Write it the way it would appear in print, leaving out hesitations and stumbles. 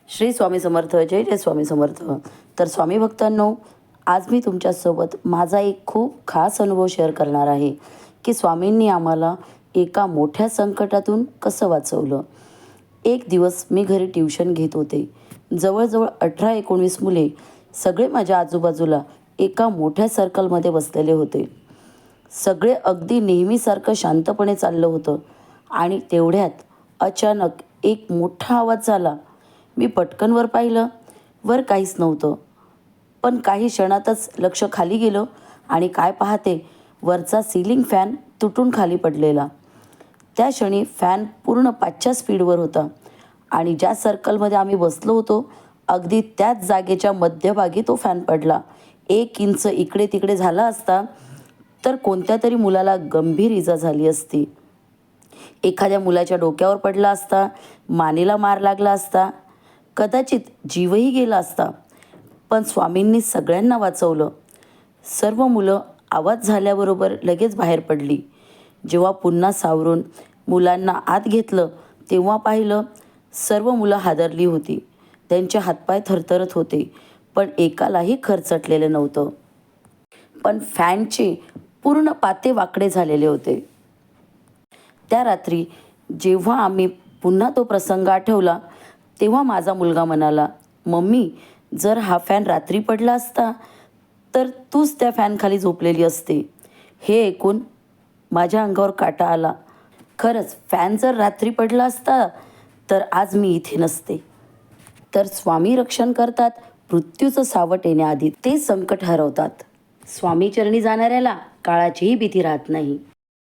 श्री स्वामी समर्थ. जय जय स्वामी समर्थ. तर स्वामी भक्तांनो, आज मी तुमच्यासोबत माझा एक खूप खास अनुभव शेअर करणार आहे की स्वामींनी आम्हाला एका मोठ्या संकटातून कसं वाचवलं. एक दिवस मी घरी ट्युशन घेत होते. जवळजवळ 18-19 मुले सगळे माझ्या आजूबाजूला एका मोठ्या सर्कलमध्ये बसलेले होते. सगळे अगदी नेहमीसारखं शांतपणे चाललं होतं आणि तेवढ्यात अचानक एक मोठा आवाज झाला. मी पटकन वर पाहिलं. वर काहीच नव्हतं. पण काही क्षणातच लक्ष खाली गेलं आणि काय पाहते, वरचा सीलिंग फॅन तुटून खाली पडलेला. त्या क्षणी फॅन पूर्ण 5च्या स्पीडवर होता आणि ज्या सर्कलमध्ये आम्ही बसलो होतो अगदी त्याच जागेच्या मध्यभागी तो फॅन पडला. 1 इंच इकडे तिकडे झाला असता तर कोणत्या तरी मुलाला गंभीर इजा झाली असती. एखाद्या मुलाच्या डोक्यावर पडला असता, मानेला मार लागला असता, कदाचित जीवही गेला असता. पण स्वामींनी सगळ्यांना वाचवलं. सर्व मुलं आवाज झाल्याबरोबर लगेच बाहेर पडली. जेव्हा पुन्हा सावरून मुलांना आत घेतलं तेव्हा पाहिलं, सर्व मुलं हादरली होती. त्यांचे हातपाय थरथरत होते, पण एकालाही खरचटलेलं नव्हतं. पण फॅनचे पूर्ण पाते वाकडे झालेले होते. त्या रात्री जेव्हा आम्ही पुन्हा तो प्रसंग आठवला तेव्हा माझा मुलगा म्हणाला, मम्मी, जर हा फॅन रात्री पडला असता तर तूच त्या फॅनखाली झोपलेली असते. हे ऐकून माझ्या अंगावर काटा आला. खरंच फॅन जर रात्री पडला असता तर आज मी इथे नसते. तर स्वामी रक्षण करतात. मृत्यूचं सावट येण्याआधी ते संकट हरवतात. स्वामी चरणी जाणाऱ्याला काळाचीही भीती राहत नाही.